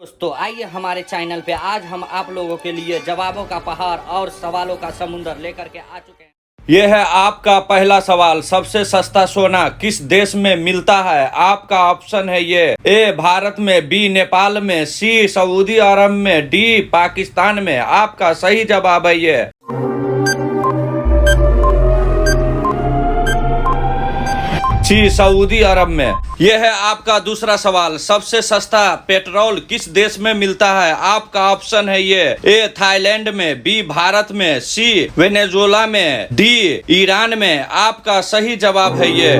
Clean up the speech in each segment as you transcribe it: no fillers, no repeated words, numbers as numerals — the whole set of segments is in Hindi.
दोस्तों आइए हमारे चैनल पे आज हम आप लोगों के लिए जवाबों का पहाड़ और सवालों का समुंदर लेकर के आ चुके हैं। यह है आपका पहला सवाल। सबसे सस्ता सोना किस देश में मिलता है? आपका ऑप्शन है ये ए भारत में, बी नेपाल में, सी सऊदी अरब में, डी पाकिस्तान में। आपका सही जवाब है ये सी सऊदी अरब में। यह है आपका दूसरा सवाल। सबसे सस्ता पेट्रोल किस देश में मिलता है? आपका ऑप्शन है ये ए थाईलैंड में, बी भारत में, सी वेनेजुएला में, डी ईरान में। आपका सही जवाब है ये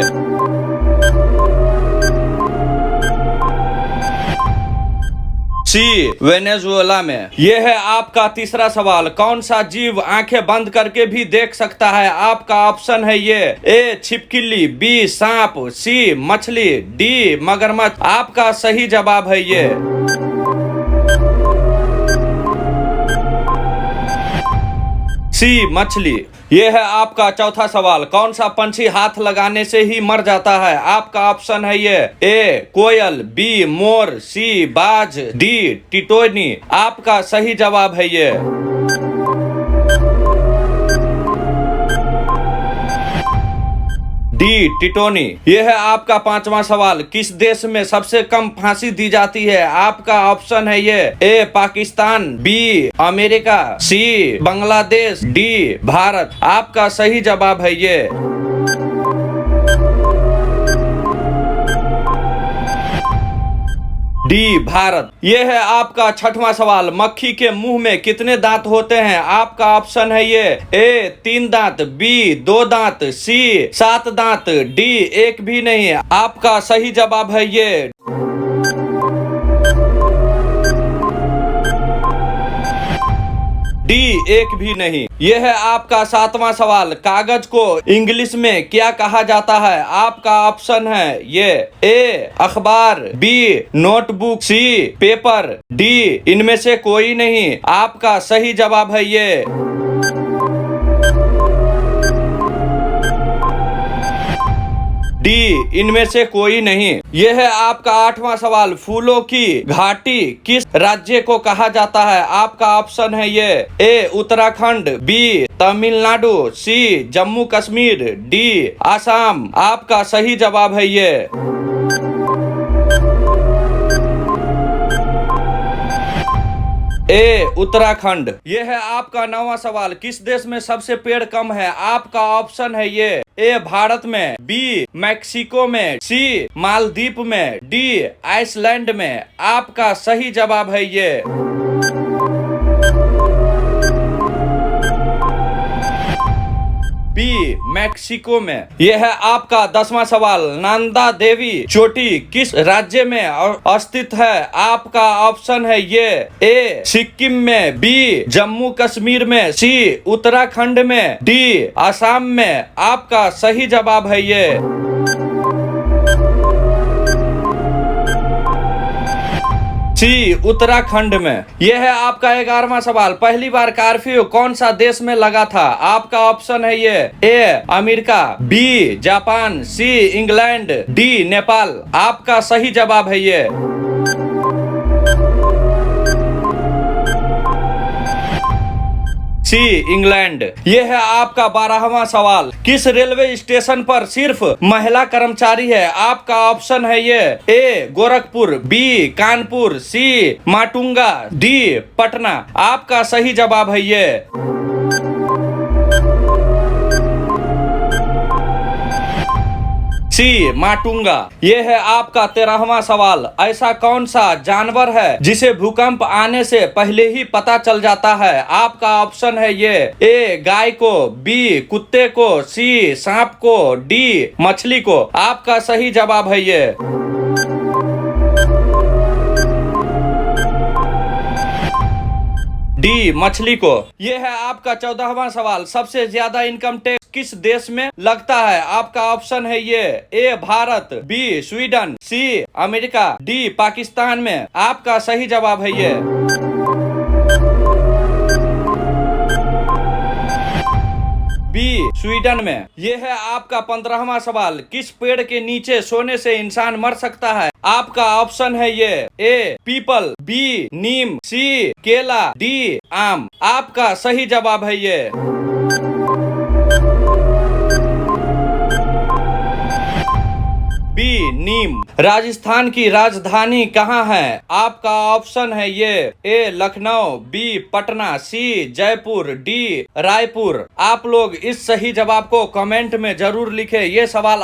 सी वेनेजुएला में। यह है आपका तीसरा सवाल। कौन सा जीव आंखें बंद करके भी देख सकता है? आपका ऑप्शन है ये ए छिपकली, बी सांप, सी मछली, डी मगरमच्छ। आपका सही जवाब है ये सी मछली। यह है आपका चौथा सवाल। कौन सा पंछी हाथ लगाने से ही मर जाता है? आपका ऑप्शन है ये ए कोयल, बी मोर, सी बाज, डी टिटोनी। आपका सही जवाब है ये डी टिटोनी। यह है आपका पांचवा सवाल। किस देश में सबसे कम फांसी दी जाती है? आपका ऑप्शन है ये ए पाकिस्तान, बी अमेरिका, सी बांग्लादेश, डी भारत। आपका सही जवाब है ये डी भारत। यह है आपका छठवां सवाल। मक्खी के मुंह में कितने दांत होते हैं? आपका ऑप्शन है ये ए 3 दांत, बी 2 दांत, सी 7 दांत, डी एक भी नहीं। आपका सही जवाब है ये डी एक भी नहीं। यह है आपका सातवां सवाल। कागज को इंग्लिश में क्या कहा जाता है? आपका ऑप्शन है ये ए अखबार, B notebook, C paper, D इनमें से कोई नहीं। आपका सही जवाब है ये डी इनमें से कोई नहीं। यह है आपका आठवां सवाल। फूलों की घाटी किस राज्य को कहा जाता है? आपका ऑप्शन है ये ए उत्तराखंड, बी तमिलनाडु, सी जम्मू कश्मीर, डी आसाम। आपका सही जवाब है ये ए उत्तराखंड। यह है आपका 9वां सवाल। किस देश में सबसे पेड़ कम है? आपका ऑप्शन है ये ए भारत में, बी मैक्सिको में, सी मालदीव में, डी आइसलैंड में। आपका सही जवाब है ये बी मैक्सिको में। यह है आपका 10वां सवाल। नंदा देवी चोटी किस राज्य में स्थित है? आपका ऑप्शन है ये ए सिक्किम में, बी जम्मू कश्मीर में, सी उत्तराखंड में, डी आसाम में। आपका सही जवाब है ये सी उत्तराखंड में। यह है आपका 11वां सवाल। पहली बार कर्फ्यू कौन सा देश में लगा था? आपका ऑप्शन है ये A America, B Japan, C England, D Nepal. आपका सही जवाब है ये सी इंग्लैंड। यह है आपका 12वां सवाल। किस रेलवे स्टेशन पर सिर्फ महिला कर्मचारी है? आपका ऑप्शन है ये ए गोरखपुर, बी कानपुर, सी माटुंगा, डी पटना। आपका सही जवाब है ये सी माटुंगा। यह है आपका 13वां सवाल। ऐसा कौन सा जानवर है जिसे भूकंप आने से पहले ही पता चल जाता है? आपका ऑप्शन है ये ए गाय को, बी कुत्ते को, सी सांप को, डी मछली को। आपका सही जवाब है ये डी मछली को। यह है आपका 14वां सवाल। सबसे ज्यादा इनकम टैक्स किस देश में लगता है? आपका ऑप्शन है ये A Bharat, B Sweden, C America, D Pakistan में। आपका सही जवाब है ये बी स्वीडन में। ये है आपका 15वां सवाल, किस पेड़ के नीचे सोने से इंसान मर सकता है? आपका ऑप्शन है ये ए पीपल, बी नीम, सी केला, डी आम। आपका सही जवाब है ये बी नीम। राजस्थान की राजधानी कहाँ है? आपका ऑप्शन है ये ए लखनऊ, बी पटना, सी जयपुर, डी रायपुर। आप लोग इस सही जवाब को कमेंट में जरूर लिखें। ये सवाल